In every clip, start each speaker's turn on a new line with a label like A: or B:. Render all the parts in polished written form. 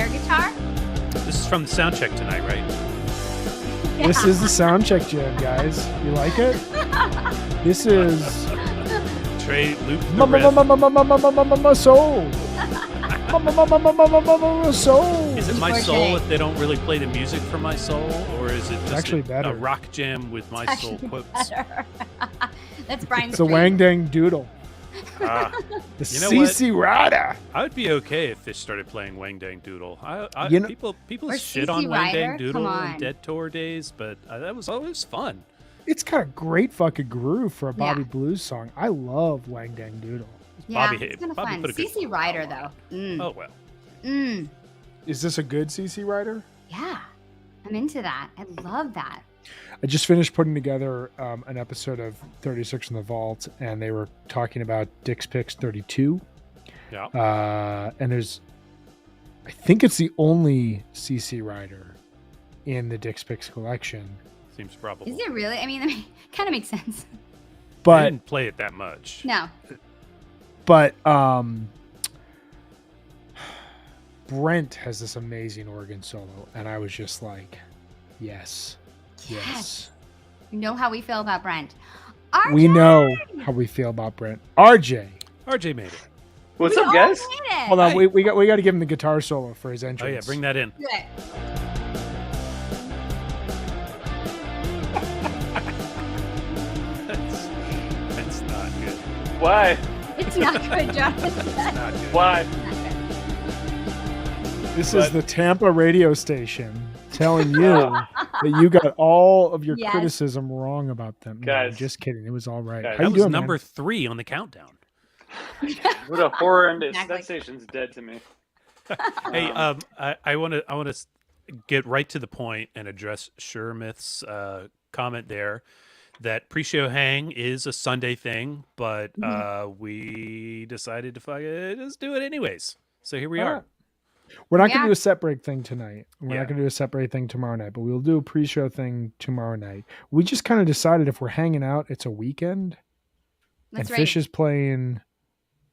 A: air guitar?
B: This is from the sound check tonight, right?
A: Yeah.
C: This is the sound check jam, guys. You like it? This is
B: Trey loop the riff.
C: soul. Soul.
B: Is it my soul if they don't really play the music for my soul, or is it just
C: actually
B: a
C: better.
B: rock jam with my soul quotes?
A: That's Brian's.
C: It's a Wang Dang Doodle.
B: Ah,
C: The
B: You know
C: CC Rider.
B: I would be okay if Fish started playing Wang Dang Doodle.
C: You know-
B: People
A: Or
B: shit
A: CC
B: on Wang Dang
A: Rider?
B: Doodle
A: Come
B: and
A: on.
B: Dead Tour days, but that was always fun.
C: It's got a great fucking groove for a Bobby
A: Yeah.
C: Blues song. I love Wang Dang Doodle.
A: Yeah,
B: Bobby
A: it's kind of
B: Bobby
A: fun.
B: put a good
A: CC Rider, though.
B: Oh well.
C: Is this a good CC Rider?
A: Yeah, I'm into that. I love that.
C: I just finished putting together an episode of 36 in the Vault, and they were talking about Dick's Picks 32.
B: Yeah.
C: And I think it's the only CC Rider in the Dick's Picks collection.
B: Seems probable.
A: Is it really? I mean, kind of makes sense.
B: I
C: But
B: didn't play it that much.
A: No.
C: But Brent has this amazing organ solo, and I was just like, yes.
A: You know how we feel about Brent.
C: We
A: RJ!
C: know how we feel about Brent. RJ.
B: RJ made it.
D: What's
A: We
D: up,
A: all
D: guys?
A: made it.
C: Hold on,
B: Hey.
C: we got to give him the guitar solo for his
B: Oh
C: entrance.
B: yeah, bring that in.
A: Do it.
B: That's not good.
D: Why?
A: It's not good, Jonathan.
B: Not good.
D: Why?
C: This is the Tampa radio station telling you that you got all of your
A: Yes.
C: criticism wrong about them. No,
D: Guys.
C: just kidding. It was all right.
D: Guys.
C: How
B: That
C: you
B: was
C: doing,
B: number
C: man?
B: 3 on the countdown.
D: What a horror ending.
A: Exactly.
D: That station's dead to me.
B: Hey, I want to get right to the point and address Shermith's comment there that pre-show hang is a Sunday thing, but we decided to just do it anyways. So here we
C: All
B: are.
C: right. We're not going
A: Yeah.
C: to do a set break thing tonight. We're
B: Yeah.
C: not going to do a set break thing tomorrow night, but we'll do a pre-show thing tomorrow night. We just kind of decided if we're hanging out, it's a weekend,
A: That's
C: and
A: right.
C: Fish is playing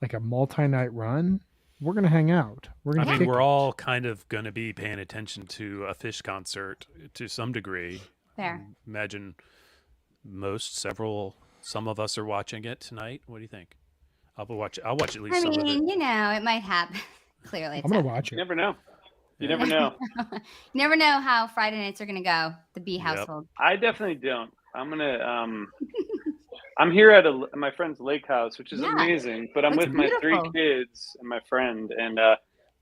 C: like a multi-night run. We're going to hang out. We're going
B: I
C: to
B: mean, we're all kind of going to be paying attention to a Fish concert to some degree.
A: Fair.
B: Imagine some of us are watching it tonight. What do you think? I'll watch at least
A: I
B: some of it.
A: mean, it might happen. Clearly, it's
C: I'm going to
A: happening.
C: watch
D: You
C: it.
D: never know. You never know.
A: You never know how Friday nights are going to go. The B household.
D: I definitely don't. I'm gonna. I'm here at my friend's lake house, which is
A: Yeah.
D: amazing. But I'm
A: Looks
D: with my 3
A: beautiful.
D: kids and my friend, and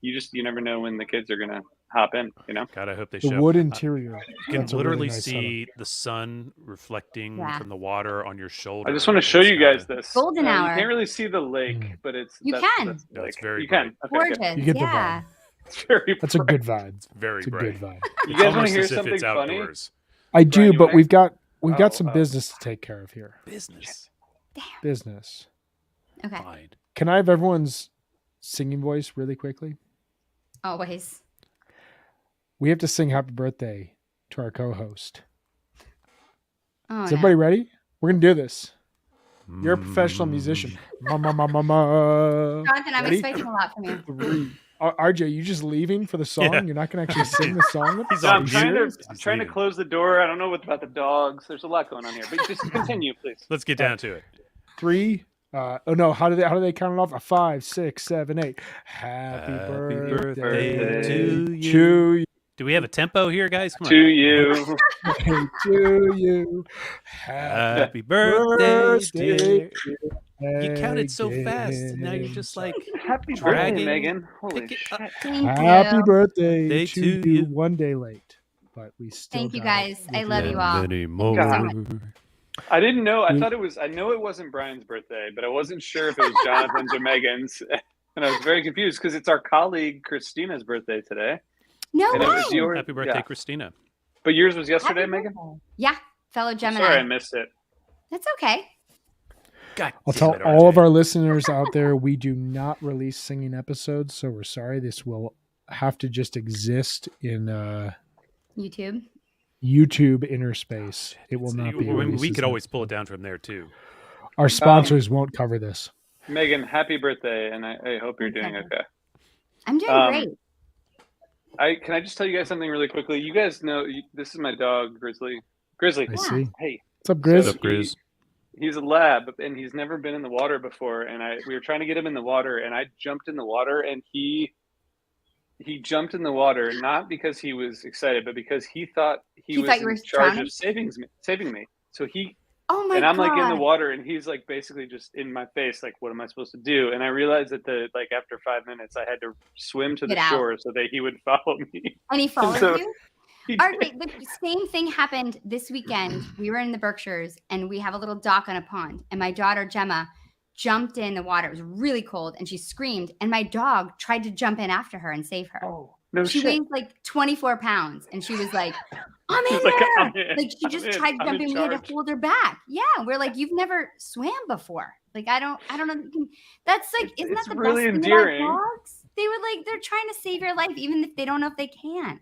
D: you never know when the kids are gonna hop in. You know.
B: God, I hope they
C: The
B: show.
C: wood interior.
B: You can
C: That's a really
B: literally
C: nice
B: see the sun reflecting
A: Yeah.
B: from the water on your shoulder.
D: I just want to show
B: It's
D: you guys
B: kinda-
D: this.
A: Golden hour.
D: You can't really see the lake,
C: Mm.
D: but it's
A: You
D: that's-
A: can.
D: that's the
B: No, it's
D: lake.
B: very
D: You can. Okay,
A: Gorgeous.
D: good.
C: You get the
A: Yeah.
D: It's very.
C: That's a
D: bright.
C: good vibe.
B: It's very
C: It's a
B: bright.
C: good vibe.
D: You
B: It's
D: guys want
B: almost
D: to hear
B: as if
D: something
B: it's
D: funny?
B: outdoors.
C: I do,
D: Brian, you
C: but
D: wanna-
C: we've got
D: Oh,
C: some business to take care of here.
B: Business.
C: Business.
A: Okay.
B: Fine.
C: Can I have everyone's singing voice really quickly?
A: Always.
C: We have to sing happy birthday to our co-host.
A: Oh,
C: Is
A: no.
C: everybody ready? We're going to do this. You're a professional musician. Ma.
A: Jonathan, I'm
C: Ready?
A: expecting a lot from you.
C: 3. RJ, you just leaving for the song?
B: Yeah.
C: You're not going to actually sing the song?
B: He's
D: No,
B: on
D: I'm trying
B: mute.
D: to
B: He's
D: trying to
B: leaving.
D: close the door. I don't know what about the dogs. There's a lot going on here, but just continue, please.
B: Let's get down to it.
C: 3. Oh no! How do they count it off? A 5, 6, 7, 8. Happy birthday
B: to you.
C: to you.
B: Do we have a tempo here, guys? Come on.
D: To you.
C: To you.
B: Happy birthday, dear. You
C: You
B: counted so fast, and now you're just like,
D: Happy
B: Dragging.
D: birthday, Megan. Holy
B: pick it
D: shit.
B: up.
A: Thank
C: Happy
A: you.
C: birthday
B: Day
C: to
B: to
C: you.
B: you.
C: One day late, but we still.
A: Thank you,
C: got it.
A: guys. I love you all.
B: Many more.
D: God. I didn't know. I
C: Mm.
D: thought it was. I know it wasn't Brian's birthday, but I wasn't sure if it was Jonathan's or Megan's, and I was very confused because it's our colleague Christina's birthday today,
A: No
D: and it
A: way.
D: was yours.
B: Happy birthday,
D: Yeah.
B: Christina.
D: But yours was yesterday,
A: Happy
D: Megan.
A: birthday. Yeah, fellow Gemini.
D: Sorry, I missed it.
A: That's okay.
B: God,
C: I'll
B: damn
C: tell
B: it,
C: all of
B: RJ.
C: our listeners out there we do not release singing episodes, so we're sorry. This will have to just exist in
A: YouTube.
C: YouTube inner space. It will not be.
B: We
C: released as
B: could
C: an
B: always pull it
C: episode.
B: down from there too.
C: Our sponsors won't cover this.
D: Megan, happy birthday, and I hope you're doing okay.
A: I'm doing
D: Um,
A: great.
D: Can I just tell you guys something really quickly? You guys know this is my dog, Grizzly. Grizzly.
C: I
A: Yeah.
C: see.
D: Hey.
C: What's up, Grizz?
D: So
B: What's up, Grizz?
D: he's a lab, and he's never been in the water before. And we were trying to get him in the water, and I jumped in the water, and he jumped in the water not because he was excited, but because he thought he was
A: thought you
D: in
A: were
D: charge
A: drowning?
D: of saving me. So
A: Oh my
D: and I'm
A: god!
D: like in the water, and he's like basically just in my face, like, what am I supposed to do? And I realized that after 5 minutes, I had to swim to the
A: Get out.
D: shore so that he would follow me.
A: And he followed
D: so-
A: you.
D: He
A: All
D: did.
A: right, the same thing happened this weekend. We were in the Berkshires, and we have a little dock on a pond. And my daughter Gemma jumped in the water. It was really cold, and she screamed. And my dog tried to jump in after her and save her.
D: Oh no
A: She
D: shit!
A: weighs like 24 pounds, and she was like, "I'm in
D: She's
A: there!"
D: like, "I'm in.
A: Like she
D: I'm
A: just
D: in.
A: tried to
D: I'm
A: jump
D: in
A: in. We had to
D: charge."
A: hold her back. Yeah, we're like, "You've never swam before." Like I don't know. That's like, isn't
D: It's
A: that the
D: really
A: best
D: endearing.
A: thing about dogs? They would like, they're trying to save your life, even if they don't know if they can.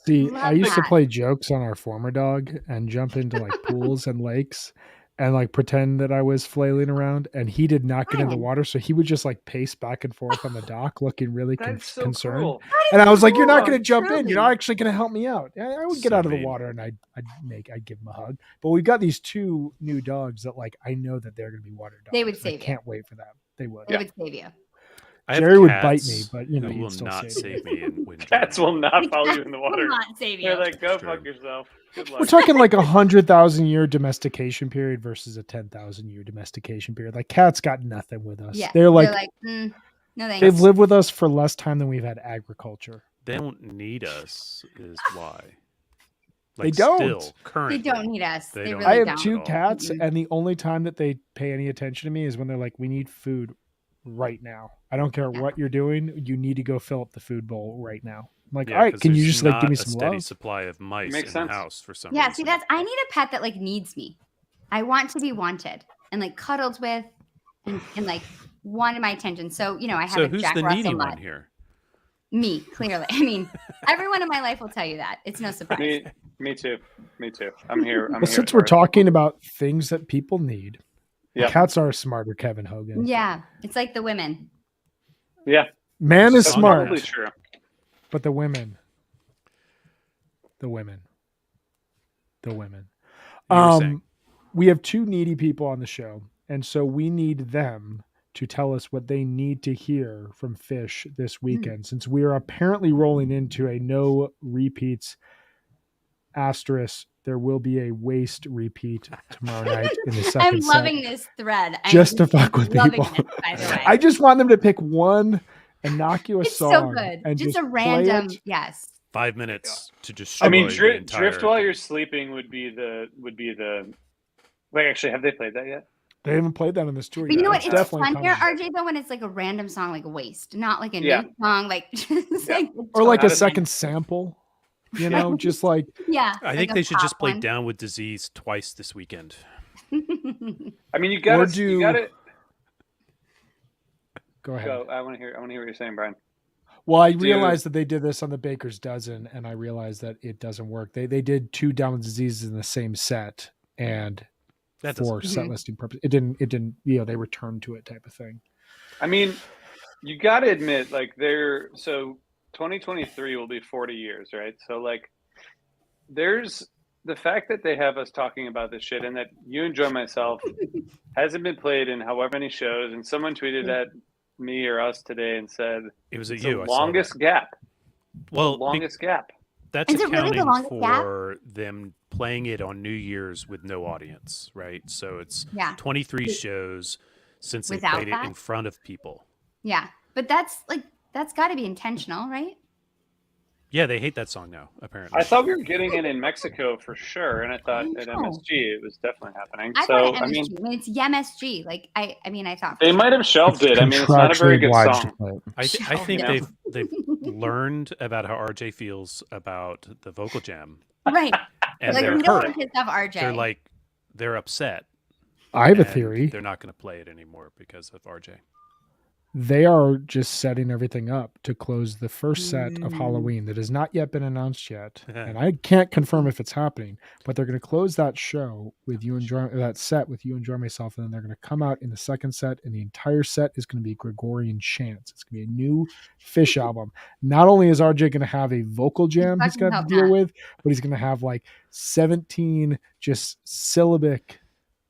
C: See,
A: Love
C: I used to
A: that.
C: play jokes on our former dog and jump into like pools and lakes and like pretend that I was flailing around, and he did not get in the
A: Ryan.
C: water, so he would just like pace back and forth on the dock looking really
D: That's so
C: concerned.
D: cruel.
C: And I was like, "You're not
A: cool,
C: going to jump in. You're
A: truly.
C: not actually going to help me out." I would get
B: So
C: out of the
B: mean.
C: water and I'd give him a hug. But we've got these two new dogs that like I know that they're going to be water dogs.
A: They would
C: I
A: save you.
C: can't wait for that. They would.
A: They would save you.
B: I have
C: Jerry would bite me,
B: cats
C: but you know
B: who
C: he'd
B: will
C: still
B: not
C: save me.
B: save me in wind.
D: Cats will not follow you in the
A: Will
D: water.
A: not save you.
D: They're like, go
B: True.
D: fuck yourself. Good luck.
C: We're talking like 100,000 year domestication period versus a 10,000 year domestication period. Like cats got nothing with us.
A: Yeah,
C: They're like
A: no thanks.
C: they've lived with us for less time than we've had agriculture.
B: They don't need us, is why.
C: They don't.
B: Still,
A: They
B: currently,
A: don't need us.
B: They
A: They
B: don't
A: really
C: I have
A: don't.
C: two
B: at all.
C: cats,
A: Mm-mm.
C: and the only time that they pay any attention to me is when they're like, "We need food right now. I don't care
A: Yeah.
C: what you're doing. You need to go fill up the food bowl right now." I'm like,
B: Yeah,
C: "All right,
B: 'cause
C: can you
B: there's
C: just like give me
B: not a
C: some
B: steady
C: love?"
B: supply of mice
D: Makes
B: in
D: sense.
B: the house for some
A: Yeah,
B: reason.
A: see, I need a pet that like needs me. I want to be wanted and like cuddled with, and like wanted my attention. So I have
B: So
A: a
B: who's
A: Jack
B: the
A: Russell
B: needy
A: mutt.
B: one here?
A: Me, clearly. I mean, everyone in my life will tell you that. It's no surprise.
D: Me too. Me too. I'm here.
C: Well, since we're talking about things that people need,
D: Yeah.
C: cats are smarter, Kevin Hogan.
A: Yeah, it's like the women.
D: Yeah,
C: Man is
B: That's
C: smart,
D: probably true.
C: but the women. You were
B: saying.
C: We have two needy people on the show, and so we need them to tell us what they need to hear from Fish this weekend, since we are apparently rolling into a no repeats asterisk. There will be a waste repeat tomorrow night in the 2nd
A: I'm
C: set.
A: loving this thread.
C: Just to fuck with
A: loving
C: people.
A: This, by the way.
C: I just want them to pick one innocuous
A: It's
C: song.
A: so good.
C: And
A: Just a
C: play
A: random,
C: it.
A: yes.
B: 5 minutes to destroy.
D: I mean,
B: the entire
D: drift while
B: thing.
D: you're sleeping would be the. Wait, actually, have they played that yet?
C: They haven't played that on this tour
A: But you
C: yet.
A: know what?
C: It's
A: It's
C: definitely
A: fun here,
C: coming.
A: RJ, though, when it's like a random song like Waste, not like a
D: Yeah.
A: new song, like just
D: Yeah.
A: like
C: Or like a
D: Not a-
C: second sample. You know, just like
A: yeah.
B: I
A: like
B: think
A: a
B: they should just
A: pop
B: play
A: one.
B: Down with Disease twice this weekend.
D: I mean, you got
C: Or
D: to.
C: do-
D: You got to
C: go ahead.
D: go. I want to hear what you're saying, Brian.
C: Well, I
D: Do-
C: realized that they did this on the Baker's Dozen, and I realized that it doesn't work. They did two Down with Diseases in the same set, and
B: That
C: for
B: doesn't.
C: set listing purposes, it didn't. They returned to it type of thing.
D: I mean, you got to admit, like, 2023 will be 40 years, right? So, like, there's the fact that they have us talking about this shit and that You Enjoy Myself hasn't been played in however many shows. And someone tweeted at me or us today and said,
B: It was
D: it's
B: at you.
D: the
B: I saw that.
D: longest gap.
B: Well,
D: The longest gap.
B: that's
A: Is it really the
B: accounting
A: longest gap?
B: for them playing it on New Year's with no audience, right? So it's
A: Yeah.
B: 23 shows since they
A: Without
B: played it
A: that?
B: in front of people.
A: Yeah. But that's got to be intentional, right?
B: Yeah, they hate that song now, apparently.
D: I thought we were getting it in Mexico for sure. And I thought at
A: No.
D: MSG it was definitely happening.
A: I
D: So,
A: thought it
D: I mean,
A: MSG. I mean, it's MSG. Like, I mean, I thought.
D: they might have shelved it. I mean, it's not a very
C: Contractually
D: good
C: obliged to
D: song.
C: play it.
B: I think
D: Yeah.
B: they've learned about how RJ feels about the vocal jam,
A: Right.
B: and
A: Like,
B: they're
A: we don't
B: hurt.
A: want to piss off RJ.
B: They're upset.
C: I have a
B: and
C: theory.
B: They're not going to play it anymore because of RJ.
C: They are just setting everything up to close the first set of Halloween that has not yet been announced yet, and I can't confirm if it's happening. But they're going to close that show with you enjoy that set with you enjoy myself, and then they're going to come out in the second set, and the entire set is going to be Gregorian chants. It's going to be a new Fish album. Not only is RJ going to have a vocal jam he's going to have to deal with, but he's going to have like 17 just syllabic.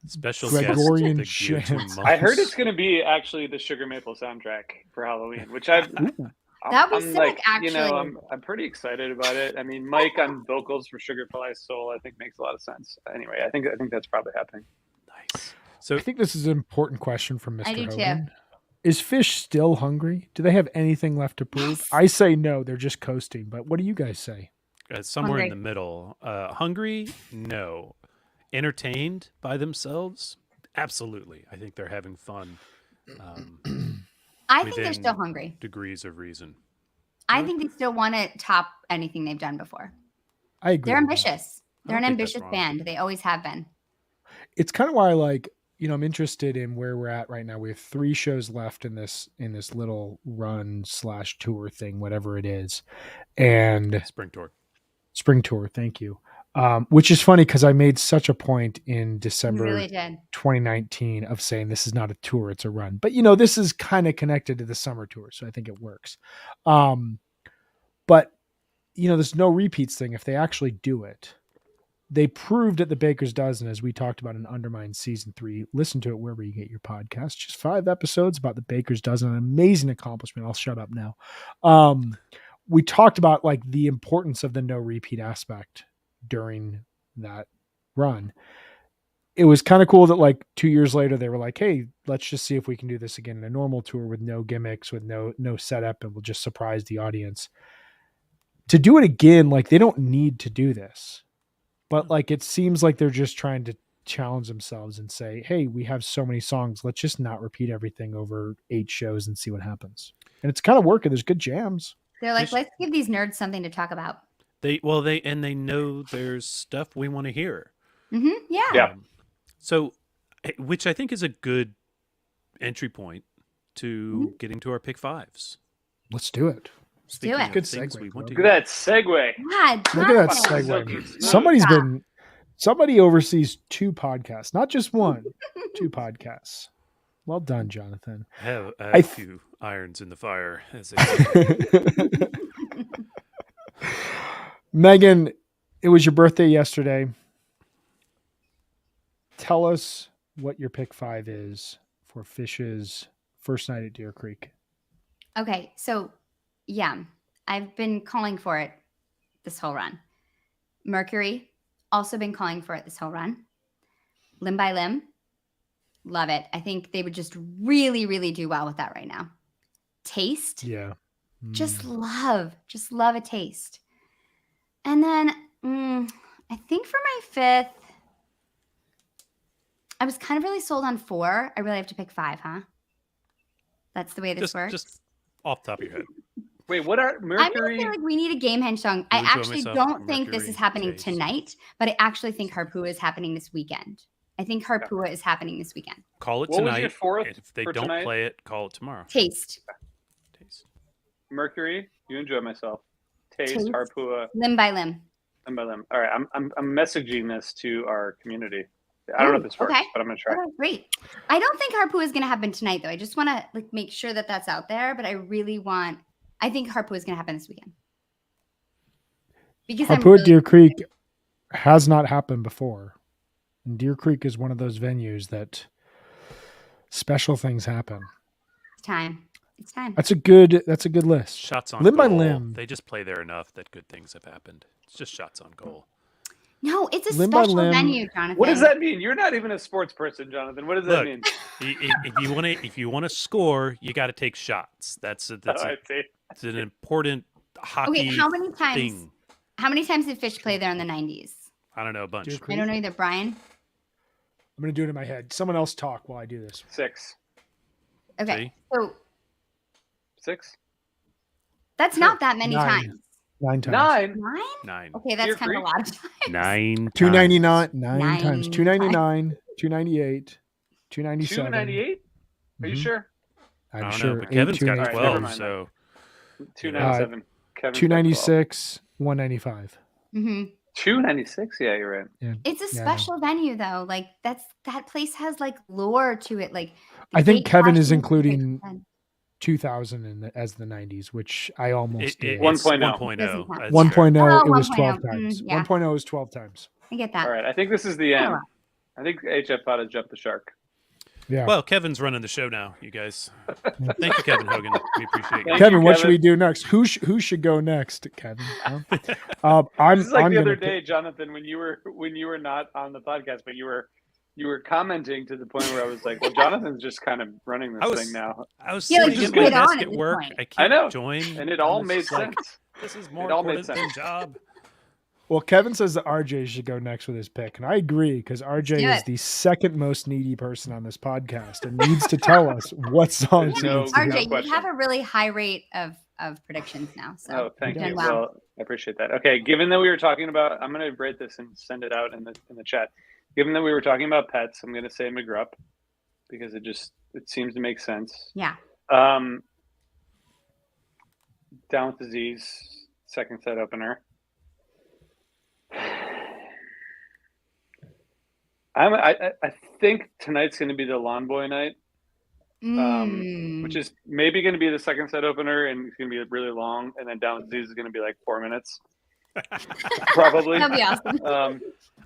B: Special
C: Gregorian
B: guest, the Gear
C: chants.
B: to
D: I heard
B: Monks.
D: it's going to be actually the Sugar Maple soundtrack for Halloween, which I'm
A: That would be sick,
D: like,
A: actually.
D: I'm pretty excited about it. I mean, Mike on vocals for Sugar Fly Soul, I think makes a lot of sense. Anyway, I think that's probably happening.
B: Nice. So
C: I think this is an important question from Mr.
A: I do too.
C: Hogan. Is Fish still hungry? Do they have anything left to prove?
A: Yes.
C: I say no, they're just coasting. But what do you guys say?
B: somewhere in
A: Hungry.
B: the middle. Hungry? No. Entertained by themselves? Absolutely. I think they're having fun.
A: I think they're
B: within
A: still hungry.
B: Degrees of reason.
A: I think they still want to top anything they've done before.
C: I agree.
A: They're
C: with that.
A: ambitious. They're an
B: don't think that's
A: ambitious
B: wrong.
A: band. They always have been.
C: It's kind of why, like, I'm interested in where we're at right now. We have 3 shows left in this little run / tour thing, whatever it is, and
B: Spring tour.
C: spring tour. Thank you. Which is funny because I made such a point in
A: You
C: December
A: really did.
C: 2019 of saying this is not a tour, it's a run. But this is kind of connected to the summer tour, so I think it works. But there's no repeats thing. If they actually do it, they proved at the Baker's Dozen, as we talked about in Undermine Season 3. Listen to it wherever you get your podcast. Just 5 episodes about the Baker's Dozen, an amazing accomplishment. I'll shut up now. We talked about like the importance of the no repeat aspect during that run. It was kind of cool that like 2 years later they were like, hey, let's just see if we can do this again in a normal tour with no gimmicks, with no setup, and we'll just surprise the audience. To do it again, like they don't need to do this, but like it seems like they're just trying to challenge themselves and say, hey, we have so many songs, let's just not repeat everything over 8 shows and see what happens. And it's kind of working. There's good jams.
A: They're like,
B: Fish-
A: let's give these nerds something to talk about.
B: They know there's stuff we want to hear.
A: Yeah.
D: Yeah.
B: So, which I think is a good entry point to getting to our pick 5s.
C: Let's do it.
A: Let's do
B: Speaking
A: it.
B: of
C: Good
B: things
C: segue,
B: we want to
D: Look at
B: hear.
D: that segue.
A: God,
C: Look at that
A: Jonathan.
C: segue. Somebody oversees 2 podcasts, not just one, 2 podcasts. Well done, Jonathan.
B: I have
C: I
B: a
C: th-
B: few irons in the fire. As they say.
C: Megan, it was your birthday yesterday. Tell us what your pick 5 is for Fish's first night at Deer Creek.
A: Okay, so yeah, I've been calling for it this whole run. Mercury, also been calling for it this whole run. Limb by Limb, love it. I think they would just really, really do well with that right now. Taste,
C: Yeah.
A: just love a taste. And then I think for my 5th, I was kind of really sold on 4. I really have to pick 5, huh? That's the way this works.
B: Just off the top of your head.
D: Wait, what are
A: I'm gonna
D: Mercury?
A: say like we need a Gamehenge song. I
B: You Enjoy
A: actually
B: Myself,
A: don't think this
B: Mercury,
A: is happening
B: Taste.
A: tonight, but I actually think Harpua is happening this weekend. I think Harpua is happening this weekend.
B: Call it
D: What was
B: tonight.
D: your 4th
B: and if they
D: for
B: don't
D: tonight?
B: play it, call it tomorrow.
A: Taste,
D: Mercury, You Enjoy Myself. Taste,
A: Taste.
D: Harpua,
A: Limb by Limb.
D: Limb by Limb. All right, I'm messaging this to our community. I don't know if this works,
A: okay.
D: but I'm gonna try.
A: Okay, great. I don't think Harpua is going to happen tonight, though. I just want to like make sure that that's out there. But I really want. I think Harpua is going to happen this weekend because I'm
C: Harpua
A: really,
C: Deer Creek has not happened before. And Deer Creek is one of those venues that special things happen.
A: It's time. It's time.
C: That's a good list.
B: Shots on
C: Limb by
B: goal.
C: Limb.
B: They just play there enough that good things have happened. It's just shots on goal.
A: No, it's a
C: Limb by
A: special
C: Limb.
A: venue, Jonathan.
D: What does that mean? You're not even a sports person, Jonathan. What does that
B: Look,
D: mean?
B: If you want to score, you got to take shots. That's
D: I see.
B: it's an important hockey
A: Okay, how many times?
B: thing.
A: How many times did Fish play there in the 90s?
B: I don't know, a bunch.
C: Deer
A: I
C: Creek.
A: don't know either. Brian.
C: I'm going to do it in my head. Someone else talk while I do this.
D: 6.
A: Okay,
B: See?
A: so
D: 6?
A: that's
C: Sure.
A: not that many
C: 9.
A: times.
C: 9 times.
D: 9.
A: 9?
B: 9.
A: Okay, that's
D: Deer
A: kind of a
D: Creek?
A: lot of times.
B: 9.
C: 299, 9
A: Nine
C: times. 299, 298, 297.
D: 298? Are you
C: Mhm.
D: sure?
C: I'm
B: I don't
C: sure.
B: know, but Kevin's got
C: 8284.
D: Never
B: 12,
D: mind
B: so
D: 297. Kevin's got
C: 296, 195.
A: Hmm.
D: 296. Yeah, you're right.
C: Yeah.
A: It's a
C: Yeah, I know.
A: special venue though. Like that place has like lore to it. Like the
C: I think
A: gate
C: Kevin is
A: crashing,
C: including
A: and
C: 2000 as the 90s, which I almost did.
B: it's
D: 1.0.
B: 1.0.
A: Doesn't count.
B: That's
C: 1.0,
B: fair.
C: it was
A: 1.0,
C: 12 times.
A: yeah.
C: 1.0 is 12 times.
A: I get that.
D: All right, I think this is the
A: Oh,
D: end.
A: well.
D: I think HFPod has jumped the shark.
C: Yeah.
B: Well, Kevin's running the show now, you guys. Thank you, Kevin Hogan. We appreciate you.
D: Thank
C: Kevin,
D: you,
C: what should
D: Kevin.
C: we do next? Who should go next, Kevin? Huh? I'm,
D: This is like
C: I'm
D: the
C: gonna
D: other day, Jonathan, when you were not on the podcast, but you were commenting to the point where I was like, well, Jonathan's just kind of running this thing now.
B: I was
A: Yeah, like,
B: sitting
A: just
B: at my
A: get on
B: desk
A: at
B: at
A: this
B: work.
A: point.
B: I
D: I
B: can't
D: know,
B: join.
D: and it all
B: I'm
D: made
B: just like,
D: sense.
B: this is more
D: It all made
B: important than
D: sense.
B: job.
C: Well, Kevin says that RJ should go next with his pick, and I agree because RJ
A: do
C: is
A: it.
C: the second most needy person on this podcast and needs to tell us what songs he
D: No
C: needs to
A: RJ,
C: hear.
A: you
D: question.
A: have a really high rate of predictions now. So
D: Oh, thank
A: you're
D: you.
A: doing well.
D: Well, I appreciate that. Okay, given that we were talking about, I'm going to rate this and send it out in the chat. Given that we were talking about pets, I'm going to say McGrupp because it seems to make sense.
A: Yeah.
D: Down with Disease, second set opener. I think tonight's going to be the Lawn Boy night, which is maybe going to be the second set opener, and it's going to be really long. And then Down with Disease is going to be like 4 minutes, probably.
A: That'd be awesome.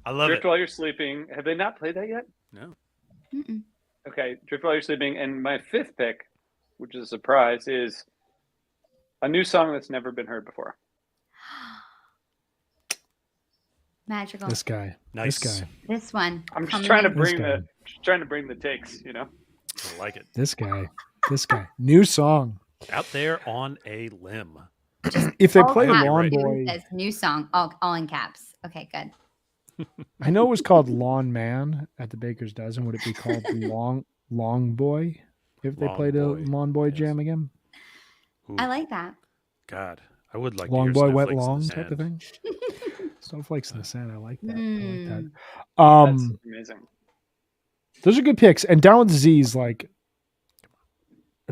B: I love
D: Drift
B: it.
D: While You're Sleeping. Have they not played that yet?
B: No.
A: Mm-mm.
D: Okay, Drift While You're Sleeping. And my fifth pick, which is a surprise, is a new song that's never been heard before.
A: Magical.
C: This guy.
B: Nice.
C: This guy.
A: This one.
D: I'm just
A: coming
D: trying to
A: in.
D: bring
C: guy.
D: the takes, you know.
B: I like it.
C: This guy. This guy. New song.
B: Out there on a limb.
C: If they
A: All
C: play
A: caps.
C: Lawn
A: It
C: Boy,
A: says new song, all in caps. Okay, good.
C: I know it was called Lawn Man at the Baker's Dozen. Would it be called Long Boy if they
B: Long
C: played a
B: Boy,
C: Lawn Boy
B: yes.
C: jam again?
B: Ooh,
A: I like that.
B: God, I would like
C: Long
B: to hear
C: Boy Wet
B: Snowflakes in
C: Long
B: the
C: type of
B: Sand.
C: thing. Snowflakes in the Sand. I like that. I
A: Mm.
C: like that.
D: That's amazing.
C: Those are good picks. And Down with Disease, like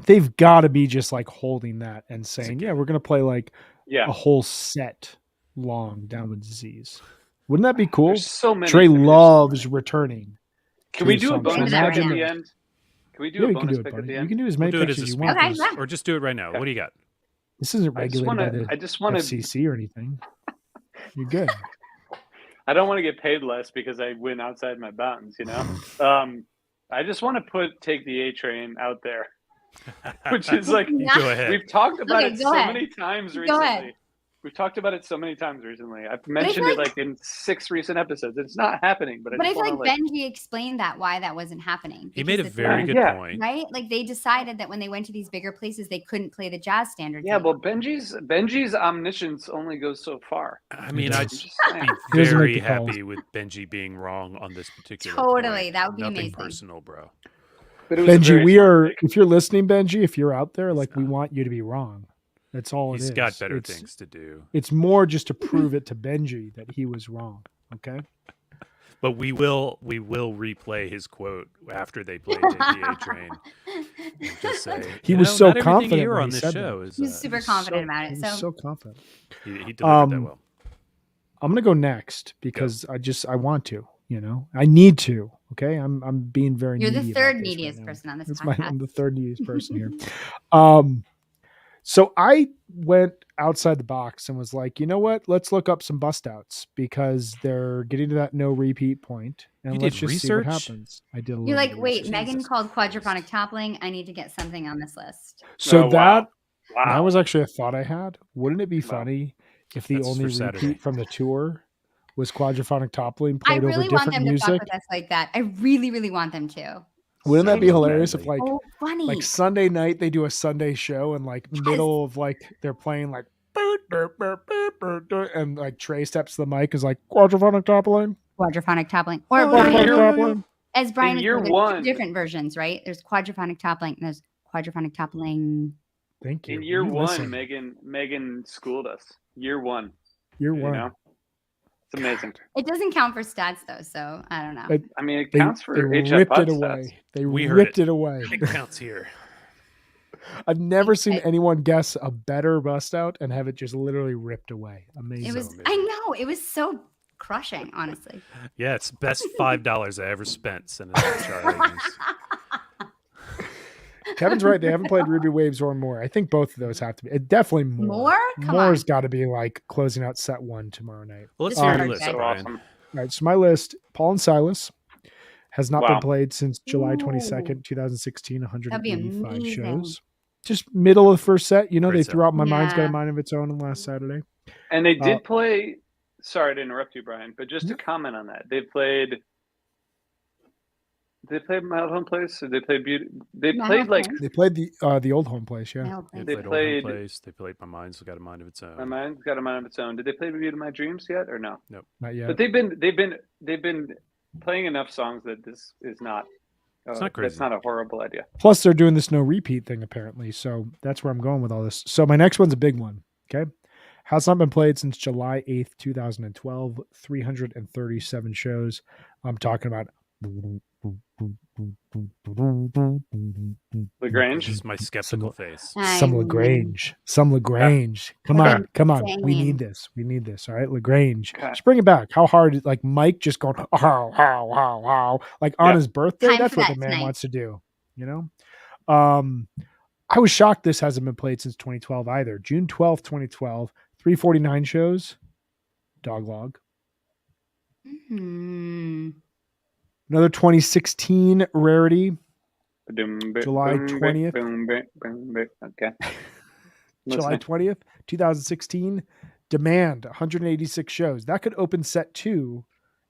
C: they've got to be just like holding that and saying, yeah, we're gonna play like
D: Yeah.
C: a whole set long Down with Disease. Wouldn't that be cool?
D: There's so many.
C: Trey
D: I mean,
C: loves returning.
D: Can we
C: to
D: do a
C: songs.
D: bonus
A: Imagine
D: pick at
A: that.
D: the end? Can we do
C: Yeah,
D: a
C: we can
D: bonus
C: do it,
D: pick at
C: buddy.
D: the
C: You
D: end?
C: can do as
B: We'll
C: many
B: do it
C: picks
B: as
C: as
B: a
C: you
B: sweep,
C: want.
A: Okay,
C: This-
A: yeah.
B: or just do it right now.
D: Okay.
B: What do you got?
C: This isn't
D: I just
C: regulated
D: want
C: by
D: to.
C: the
D: I just want to.
C: FCC or anything. You're good.
D: I don't want to get paid less because I win outside my bounds. You know. I just want to take the A train out there, which is like
A: Yeah.
B: Go ahead.
D: we've talked about
A: Okay,
D: it
A: go
D: so
A: ahead.
D: many times
A: Go
D: recently.
A: ahead.
D: We've talked about it so many times recently. I've
A: I
D: mentioned
A: feel
D: it like in 6 recent episodes. It's not happening, but
A: But I
D: just
A: feel
D: want
A: like
D: to
A: Benji explained why that wasn't happening.
B: He made a
A: because
B: very good
D: Yeah.
B: point.
A: right? Like they decided that when they went to these bigger places, they couldn't play the jazz standards.
D: Yeah,
A: anymore.
D: well, Benji's omniscience only goes so far.
B: I mean,
C: It
B: I'd
C: does.
D: I'm just
B: be
D: saying.
C: He doesn't
B: very
C: make the calls.
B: happy with Benji being wrong on this particular
A: Totally,
B: point.
A: that would be
B: Nothing
A: amazing.
B: personal, bro.
D: But it was a
C: Benji,
D: very
C: we
D: smart
C: are.
D: pick.
C: If you're listening, Benji, if you're out there, like we
B: not.
C: want you to be wrong. That's all it is.
B: He's got better
C: It's-
B: things to do.
C: It's more just to prove it to Benji that he was wrong. Okay.
B: But we will replay his quote after they play Take the A Train. And just say
C: He
B: "You
C: was
B: know,
C: so
B: not everything
C: confident
B: you hear
C: when
B: on
C: he
B: this
C: said
B: show is
A: He was super confident about
C: He
A: it.
C: was
A: So,
C: so confident.
B: he delivered that well.
C: I'm gonna go next because I want to. You know, I need to. Okay, I'm being very.
A: you're the
C: needy about
A: third
C: this
A: neediest
C: right now.
A: person on this
C: That's
A: podcast.
C: I'm the third neediest person here. So I went outside the box and was like, you know what? Let's look up some bust outs because they're getting to that no repeat point, and
B: You
C: let's
B: did
C: just see what
B: research?
C: happens. I did a little.
A: You're
C: bit
A: like,
C: of
A: wait,
C: research.
A: Megan
B: Jesus
A: called
B: Christ.
A: quadraphonic toppling. I need to get something on this list.
C: So
D: Oh,
C: that
D: wow.
C: was actually a thought I had. Wouldn't it be
D: Wow.
C: funny if the
B: That's
C: only
B: for Saturday.
C: repeat from the tour was quadraphonic toppling
A: I
C: played
A: really
C: over
A: want
C: different
A: them to fuck
C: music?
A: with us like that. I really, really want them to.
C: Wouldn't that be
B: So
C: hilarious if
B: badly.
C: like
A: Oh, funny.
C: like Sunday night they do a Sunday show and like
A: Yes.
C: middle of like they're playing like and like Trey steps to the mic is like quadraphonic toppling.
A: Quadraphonic toppling. Or
C: Quadraphonic
A: Brian,
C: toppling.
A: as Brian
D: In
A: is,
D: year
A: there's two
D: one-
A: different versions, right? There's quadraphonic toppling and there's quadraphonic toppling.
C: Thank you.
D: In year
C: You
D: one,
C: listen.
D: Megan schooled us. Year one.
C: Year
D: You
C: one.
D: know? It's amazing.
A: It doesn't count for stats though, so I don't know.
C: It-
D: I mean, it
C: They,
D: counts for
C: they
D: HF
C: ripped
D: pod
C: it
D: stats.
C: away. They
B: We heard
C: ripped
B: it.
C: it away.
B: It counts here.
C: I've never seen
A: Okay.
C: anyone guess a better bust out and have it just literally ripped away. Amazing.
A: It was.
B: amazing.
A: I know. It was so crushing, honestly.
B: Yeah, it's best $5 I ever spent sending out Charlie's.
C: Kevin's right. They haven't played Ruby Waves or More. I think both of those have to be. Definitely More.
A: More? Come
C: More's
A: on.
C: got to be like closing out set 1 tomorrow night.
B: Well, let's
A: Just
B: hear
A: for
B: your
A: her
B: list,
A: sake.
D: So
B: Brian.
D: awesome.
C: All right, so my list, Paul and Silas, has not been
D: Wow.
C: played since July
A: Ooh.
C: 22nd, 2016,
A: That'd be
C: 185
A: amazing.
C: shows. Just middle of the first set. You know,
B: Great
C: they
B: set.
C: threw out My Mind's Got
A: Yeah.
C: a Mind of Its Own last Saturday.
D: And they
C: Uh,
D: did play. Sorry to interrupt you, Brian, but just to
C: Yeah.
D: comment on that, they played. They played My Old Home Place. Or they played Beauty. They
A: My
D: played
A: Old
D: like
A: Home?
C: They played the old home place, yeah.
A: No,
B: They
D: They
B: played Old
D: played-
B: Home Place. They played My Mind's Got a Mind of Its Own.
D: My Mind's Got a Mind of Its Own. Did they play View to My Dreams yet or no?
C: Not yet.
D: But they've been playing enough songs that this is not.
B: It's not crazy.
D: That's not a horrible idea.
C: Plus, they're doing this no repeat thing apparently, so that's where I'm going with all this. So my next one's a big one. Okay, has not been played since July 8th, 2012. 337 shows. I'm talking about.
D: Lagrange.
B: Just my skeptical face.
C: Some Lagrange. Some Lagrange. Come
A: What
C: on, come on. We
A: insane.
C: need this. We need this. All right, Lagrange.
D: Okay.
C: Just bring it back. How hard? Like Mike just going, how, like on
D: Yeah.
C: his birthday.
A: Time
C: That's
A: for
C: what
A: that
C: the man
A: tonight.
C: wants to do. You know. I was shocked this hasn't been played since 2012 either. June 12th, 2012. 349 shows. Dog Log.
A: Hmm.
C: Another 2016 rarity. July 20th.
D: Okay.
C: July
D: Listening.
C: 20th, 2016. Demand 186 shows. That could open set 2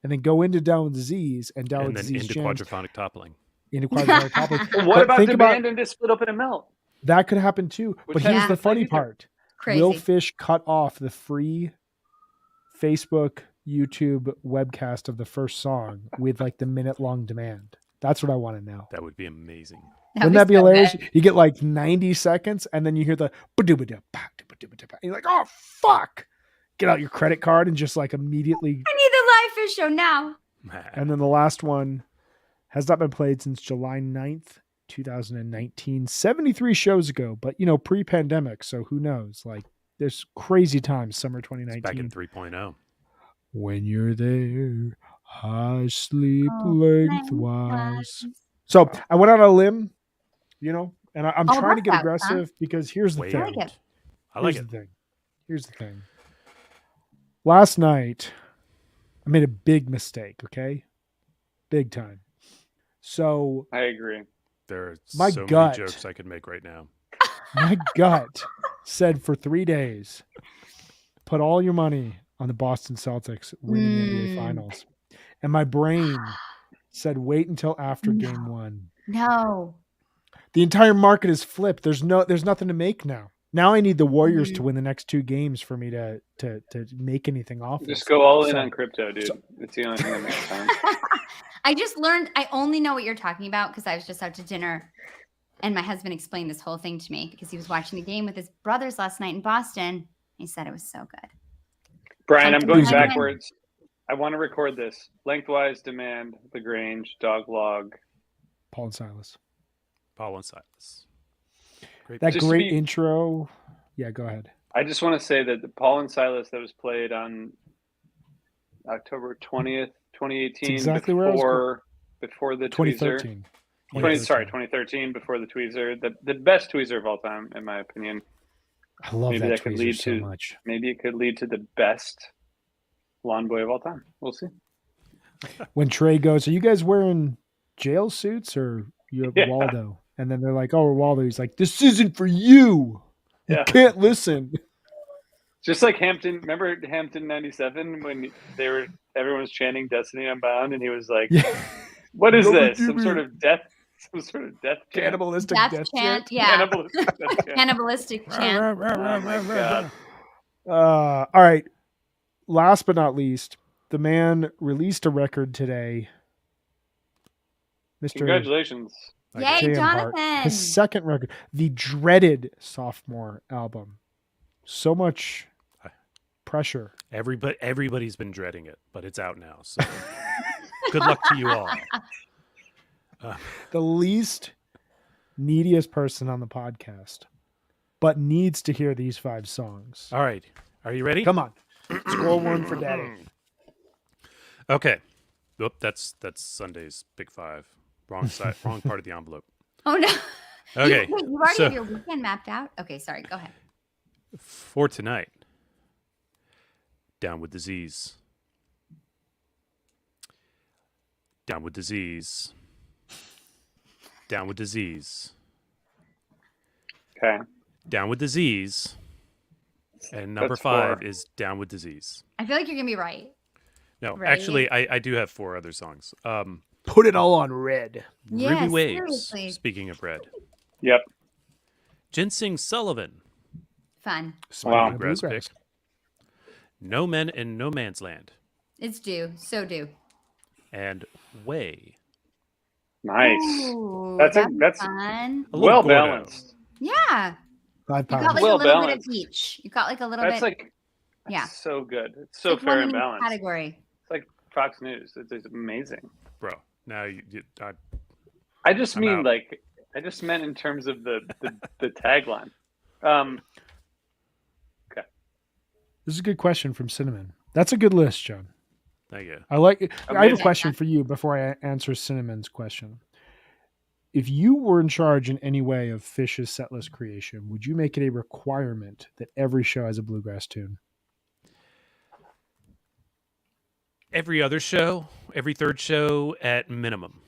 C: and then go into Down with Disease and Down
B: And
C: with
B: then
C: Disease
B: into
C: jams
B: quadrophonic toppling.
C: into quadrophonic toppling.
D: Well, what
C: But
D: about
C: think
D: the
C: about-
D: band and just split open and melt?
C: That could happen too.
D: Which
C: But here's
A: hasn't
C: the
D: been played
C: funny
D: either.
C: part.
A: Crazy.
C: Will Fish cut off the free Facebook, YouTube webcast of the first song with like the minute-long demand? That's what I want to know.
B: That would be amazing.
C: Wouldn't that be
A: so
C: hilarious?
A: good.
C: You get like 90 seconds and then you hear the and you're like, oh fuck. Get out your credit card and just like immediately.
A: I need the live fish show now.
C: And then the last one has not been played since July 9th, 2019, 73 shows ago, but you know, pre-pandemic. So who knows? Like there's crazy times, summer
B: It's
C: 2019.
B: back in 3.0.
C: When you're there, I sleep
A: Oh,
C: lengthwise. So I went on a limb, you know, and I'm
A: Oh,
C: trying to get
A: that's
C: aggressive because here's the
B: Wait.
C: thing.
A: I like it.
B: I like
C: Here's
B: it.
C: the thing. Here's the thing. Last night, I made a big mistake, okay? Big time. So
D: I agree.
B: There are
C: My
B: so
C: gut.
B: many jokes I could make right now.
C: my gut said for 3 days, put all your money on the Boston Celtics winning the NBA Finals. And my brain said, wait until after game 1.
A: No.
C: The entire market is flipped. There's nothing to make now. Now I need the Warriors to win the next 2 games for me to make anything off.
D: Just
C: this.
D: go all in
C: So-
D: on crypto, dude. It's the only thing that makes sense.
A: I just learned, I only know what you're talking about because I was just out to dinner and my husband explained this whole thing to me because he was watching the game with his brothers last night in Boston. He said it was so good.
D: Brian, I'm going
C: Who's
D: backwards. I want to record this. Lengthwise, Demand, Lagrange, Dog Log.
C: Paul and Silas.
B: Paul and Silas. Great.
C: That
D: Just to
C: great
D: be-
C: intro. Yeah, go ahead.
D: I just want to say that the Paul and Silas that was played on October 20th, 2018,
C: It's exactly where I was
D: before the tweezer.
C: 2013.
D: 2013, before the tweezer. The best tweezer of all time, in my opinion.
C: I love
D: Maybe
C: that
D: that could
C: tweezer
D: lead
C: so
D: to-
C: much.
D: Maybe it could lead to the best lawn boy of all time. We'll see.
C: When Trey goes, are you guys wearing jail suits or you have
D: Yeah.
C: Waldo? And then they're like, oh, we're Waldo. He's like, this isn't for you. You
D: Yeah.
C: can't listen.
D: Just like Hampton. Remember Hampton '97 when everyone was chanting "Destiny Unbound" and he was like,
C: Yeah.
D: "What is
C: Nobody
D: this?
C: give
D: Some
C: me-
D: sort of death chant?
C: Cannibalistic
A: Death
C: death
A: chant.
C: chant.
A: Yeah.
D: Cannibalistic death chant.
A: Cannibalistic chant.
D: Oh my God.
C: All right. Last but not least, the man released a record today. Mr.
D: Congratulations.
A: Yay,
C: J.M. Hart.
A: Jonathan.
C: His second record, the dreaded sophomore album. So much pressure.
B: Everybody's been dreading it, but it's out now. So good luck to you all.
C: The least neediest person on the podcast, but needs to hear these 5 songs.
B: All right. Are you ready?
C: Come on. Score one for Daddy.
B: Okay. Oop, that's Sunday's Big Five. Wrong side, wrong part of the envelope.
A: Oh no.
B: Okay.
A: You already
B: so
A: have your weekend mapped out? Okay, sorry. Go ahead.
B: for tonight, Down with Disease. Down with Disease. Down with Disease.
D: Okay.
B: Down with Disease. And number
D: That's
B: 5
D: 4.
B: is Down with Disease.
A: I feel like you're gonna be right.
B: No,
A: Right.
B: actually, I do have 4 other songs.
C: Put it all on red.
A: Yeah,
B: Ruby Waves.
A: seriously.
B: Speaking of red.
D: Yep.
B: Ginseng Sullivan.
A: Fun.
D: Wow.
B: Bluegrass pick. No Men in No Man's Land.
A: It's due. So due.
B: And Way.
D: Nice.
A: Ooh,
D: That's
A: fun.
B: A little
D: well
B: Gordo.
D: balanced.
A: Yeah.
C: 5
A: You got
C: pounds.
A: like
D: Well
A: a little
D: balanced.
A: bit of each. You got like a little
D: That's
A: bit.
D: like
A: Yeah.
D: so good. It's
A: It's
D: so
A: like
D: fair
A: one
D: and
A: in each
D: balanced.
A: category.
D: It's like Fox News. It's amazing.
B: Bro, now
D: I just
B: I'm
D: mean
B: out.
D: like I just meant in terms of the tagline.
C: This is a good question from Cinnamon. That's a good list, John.
B: thank you.
C: I like it. I have a
D: Amazing.
C: question for you before I answer Cinnamon's question. If you were in charge in any way of Fish's setlist creation, would you make it a requirement that every show has a bluegrass tune?
B: Every other show, every third show at minimum.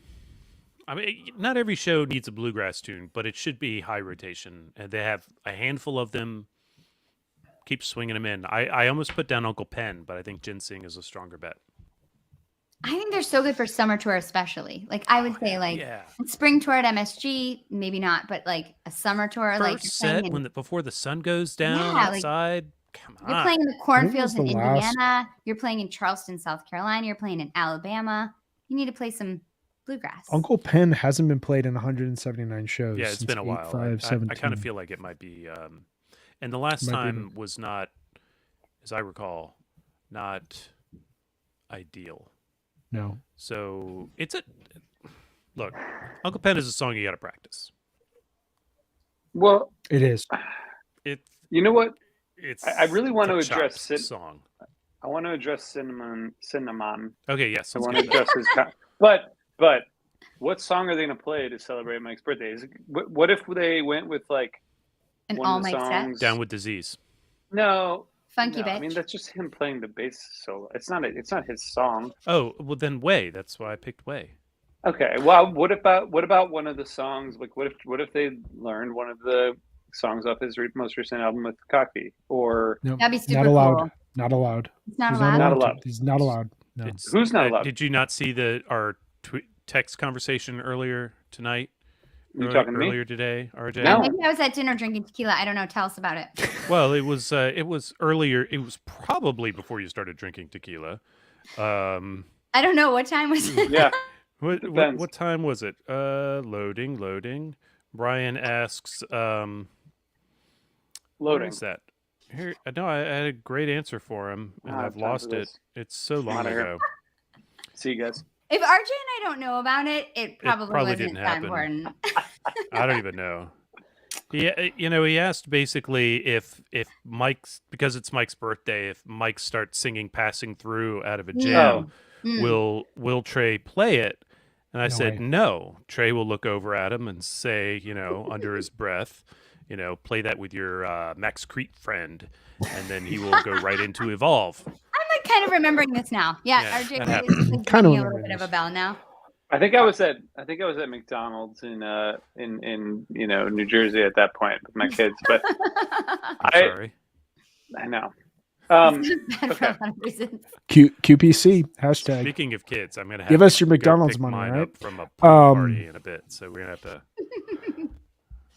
B: I mean, not every show needs a bluegrass tune, but it should be high rotation. And they have a handful of them. Keep swinging them in. I almost put down Uncle Pen, but I think Ginseng is a stronger bet.
A: I think they're so good for summer tour, especially. Like I would say, like
B: Yeah.
A: spring tour at MSG, maybe not, but like a summer tour, like
B: First set before the sun goes down
A: Yeah, like,
B: outside. Come on.
A: you're playing in the cornfields in
C: the last-
A: Indiana. You're playing in Charleston, South Carolina. You're playing in Alabama. You need to play some bluegrass.
C: Uncle Pen hasn't been played in 179 shows.
B: Yeah, it's
C: since
B: been a while.
C: 8/5/17.
B: I kind of feel like it might be. And the last
C: Might be
B: time was not, as I recall, not ideal.
C: No.
B: So it's a look. Uncle Pen is a song you got to practice.
D: Well,
C: It is.
B: It
D: you know what?
B: it's.
D: I really want
B: it's
D: to
B: a
D: address
B: chopped song.
D: I want to address Cinnamon.
B: Okay, yes.
D: I
B: let's
D: want
B: get
D: to
B: to that.
D: address his. But what song are they going to play to celebrate Mike's birthday? What if they went with like
A: An
D: one
A: all
D: of the
A: mic set.
D: songs?
B: Down with Disease.
D: No,
A: Funky
D: no,
A: bitch.
D: I mean that's just him playing the bass solo. It's not his song.
B: Oh well, then Way. That's why I picked Way.
D: Okay. Well, what about one of the songs? Like, what if they learned one of the songs off his most recent album with Cocky? Or
C: No,
A: That'd be super
C: not allowed.
A: cool.
C: Not allowed.
A: It's not
C: He's
A: allowed.
D: Not
C: to.
D: allowed.
C: He's not allowed. No.
B: It's-
D: Who's not allowed?
B: Did you not see our text conversation earlier tonight?
D: You talking to me?
B: Earlier today, RJ?
D: No.
A: Maybe I was at dinner drinking tequila. I don't know. Tell us about it.
B: Well, it was earlier. It was probably before you started drinking tequila.
A: I don't know. What time was it?
D: Yeah.
B: What
D: Depends.
B: time was it? Loading. Brian asks, where
D: Loading.
B: is that? Here, no, I had a great answer for him, and
D: Ah,
B: I've
D: time for
B: lost it.
D: this.
B: It's so long
D: Outta here.
B: ago.
D: See you guys.
A: If RJ and I don't know about it, it probably wasn't
B: didn't
A: that
B: happen.
A: important.
B: I don't even know. He asked basically if Mike's, because it's Mike's birthday, if Mike starts singing "Passing Through" out of a jam, will Trey play it? And I
C: No
B: said
C: way.
B: no. Trey will look over at him and say, under his breath, play that with your Max Crete friend, and then he will go right into Evolve.
A: I'm like kind of remembering this now. Yeah,
B: Yeah,
A: RJ
B: that
A: is
B: happened.
A: ringing
C: Kind of
A: a little
C: remember
A: bit of
C: this.
A: a bell now.
D: I think I was at McDonald's in New Jersey at that point with my kids, but
B: I'm sorry.
D: I know.
A: Bad for
D: okay.
A: a lot of reasons.
C: QPC hashtag.
B: Speaking of kids, I'm gonna have
C: Give us your
B: go
C: McDonald's
B: pick
C: money,
B: mine
C: right?
B: up from a pool party in a bit, so we're gonna have to.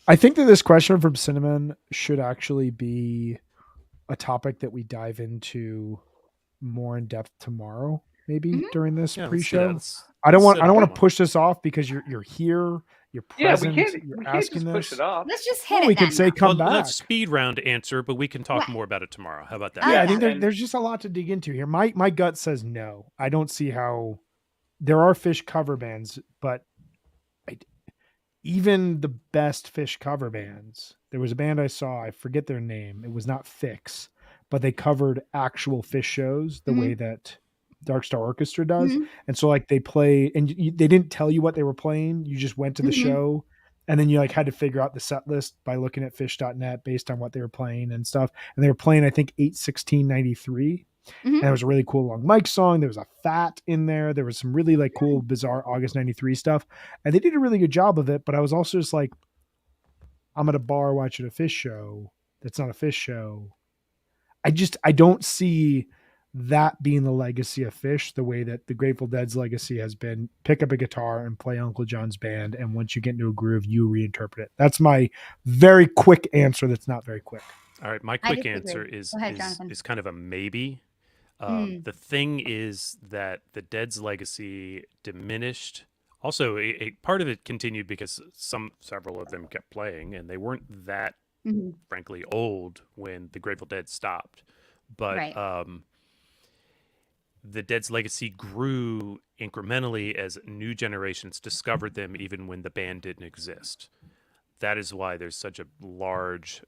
C: I think that this question from Cinnamon should actually be a topic that we dive into more in depth tomorrow, maybe
A: Mhm.
C: during this
B: Yeah, let's do
C: pre-show.
B: that. Let's
C: I don't want
B: set up
C: to
B: one.
C: push this off because you're here, you're
D: Yeah,
C: present,
D: we
C: you're
D: can't
C: asking
D: just
C: this.
D: push it off.
A: Let's just hit
C: Well,
A: it
C: we
A: then.
C: could say come
B: Well,
C: back.
B: let's speed round answer, but we can talk
A: Right.
B: more about it tomorrow. How about that?
A: Oh,
C: Yeah, I
A: yeah.
C: think
D: And-
C: there's just a lot to dig into here. My gut says no. I don't see how there are Fish cover bands, but even the best Fish cover bands. There was a band I saw, I forget their name. It was not Fix, but they covered actual Fish shows the way that Dark Star Orchestra does. And so like they play, and they didn't tell you what they were playing. You just went to the show, and then you like had to figure out the set list by looking at fish.net based on what they were playing and stuff. And they were playing, I think, 8/16/93. And there was a really cool Long Mike song. There was a Fat in there. There was some really like cool, bizarre August 93 stuff. And they did a really good job of it. But I was also just like, I'm at a bar watching a Fish show. That's not a Fish show. I don't see that being the legacy of Fish the way that the Grateful Dead's legacy has been. Pick up a guitar and play Uncle John's Band. And once you get into a groove, you reinterpret it. That's my very quick answer. That's not very quick.
B: All right. My quick answer is kind of a maybe. The thing is that the Dead's legacy diminished. Also, a part of it continued because several of them kept playing, and they weren't that, frankly, old when the Grateful Dead stopped. But the Dead's legacy grew incrementally as new generations discovered them, even when the band didn't exist. That is why there's such a large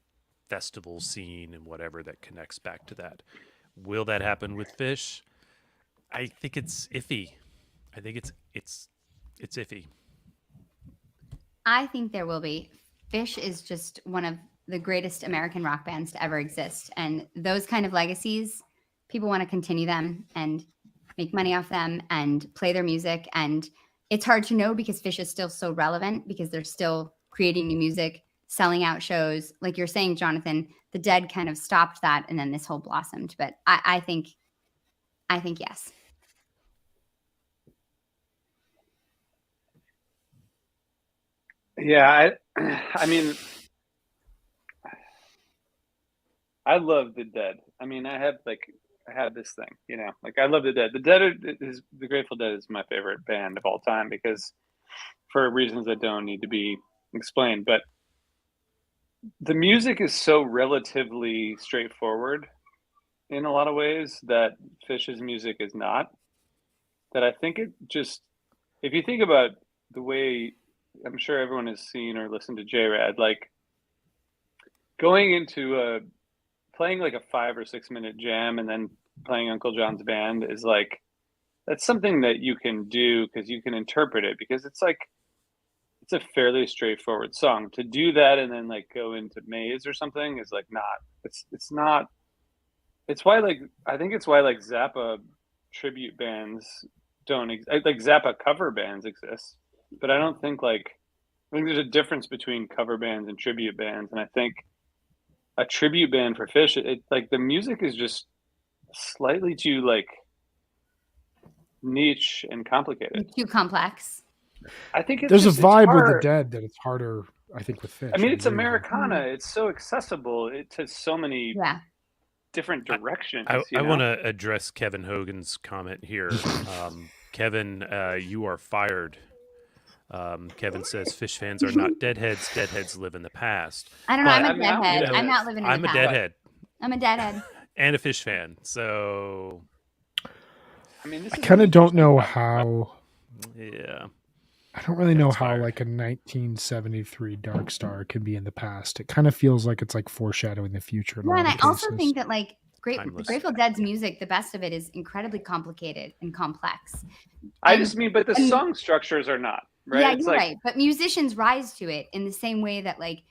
B: festival scene and whatever that connects back to that. Will that happen with Fish? I think it's iffy. I think it's iffy.
A: I think there will be. Fish is just one of the greatest American rock bands to ever exist. And those kind of legacies, people want to continue them and make money off them and play their music. And it's hard to know because Fish is still so relevant because they're still creating new music, selling out shows. Like you're saying, Jonathan, the Dead kind of stopped that and then this whole blossomed. But I think yes.
D: Yeah, I mean, I love the Dead. I mean, I have this thing, you know, like I love the Dead. The Grateful Dead is my favorite band of all time because for reasons that don't need to be explained, but the music is so relatively straightforward in a lot of ways that Fish's music is not. That I think it just, if you think about the way, I'm sure everyone has seen or listened to J-Rad, like going into playing like a 5 or 6 minute jam and then playing Uncle John's Band is like, that's something that you can do because you can interpret it because it's like, it's a fairly straightforward song. To do that and then like go into Maze or something is like not, it's not, it's why like, I think it's why like Zappa tribute bands like Zappa cover bands exist, but I think there's a difference between cover bands and tribute bands. And I think a tribute band for Fish, it like the music is just slightly too like niche and complicated.
A: Too complex.
D: I think
C: there's a vibe with the Dead that it's harder, I think, with Fish.
D: I mean, it's Americana. It's so accessible to so many different directions.
B: I want to address Kevin Hogan's comment here. Kevin, you are fired. Kevin says Fish fans are not deadheads. Deadheads live in the past.
A: I don't know. I'm a deadhead. I'm not living in the past.
B: I'm a deadhead.
A: I'm a deadhead.
B: And a Fish fan. So,
D: I mean,
C: I kind of don't know how.
B: Yeah.
C: I don't really know how like a 1973 Dark Star can be in the past. It kind of feels like it's like foreshadowing the future.
A: Yeah, and I also think that like Grateful Dead's music, the best of it is incredibly complicated and complex.
D: I just mean, but the song structures are not, right?
A: Yeah, you're right. But musicians rise to it in the same way that like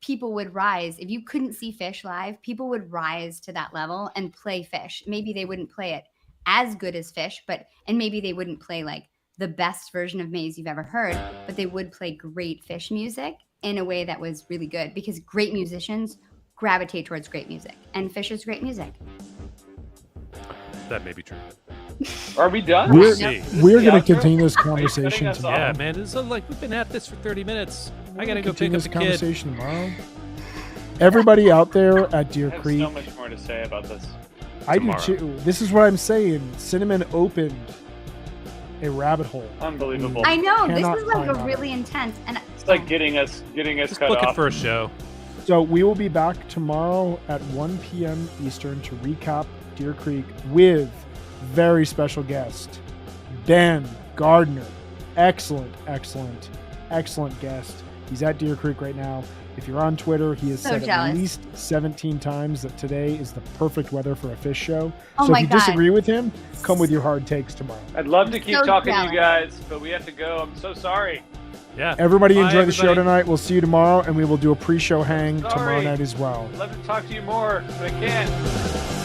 A: people would rise. If you couldn't see Fish live, people would rise to that level and play Fish. Maybe they wouldn't play it as good as Fish, and maybe they wouldn't play like the best version of Maze you've ever heard, but they would play great Fish music in a way that was really good because great musicians gravitate towards great music, and Fish is great music.
B: That may be true.
D: Are we done?
C: We're going to continue this conversation tomorrow.
B: Yeah, man. This is like we've been at this for 30 minutes. I got to go pick up the
C: conversation tomorrow. Everybody out there at Deer Creek.
D: I have so much more to say about this.
C: I do too. This is what I'm saying. Cinnamon opened a rabbit hole.
D: Unbelievable.
A: I know. This is like a really intense, and
D: it's like getting us
B: just
D: cut
B: looking
D: off
B: for a show.
C: So we will be back tomorrow at 1 p.m. Eastern to recap Deer Creek with very special guest Ben Gardner. Excellent guest. He's at Deer Creek right now. If you're on Twitter, he has
A: So
C: said
A: jealous.
C: at least 17 times that today is the perfect weather for a fish show.
A: Oh
C: So
A: my
C: if you
A: God.
C: disagree with him, come with your hard takes tomorrow.
D: I'd love to keep
A: so
D: talking to
A: jealous.
D: you guys, but we have to go. I'm so sorry.
B: Yeah.
C: Everybody
B: Bye,
C: enjoy the show
B: everybody.
C: tonight. We'll see you tomorrow, and we will do a pre-show hang
D: Sorry.
C: tomorrow night as well.
D: I'd love to talk to you more, but I can't.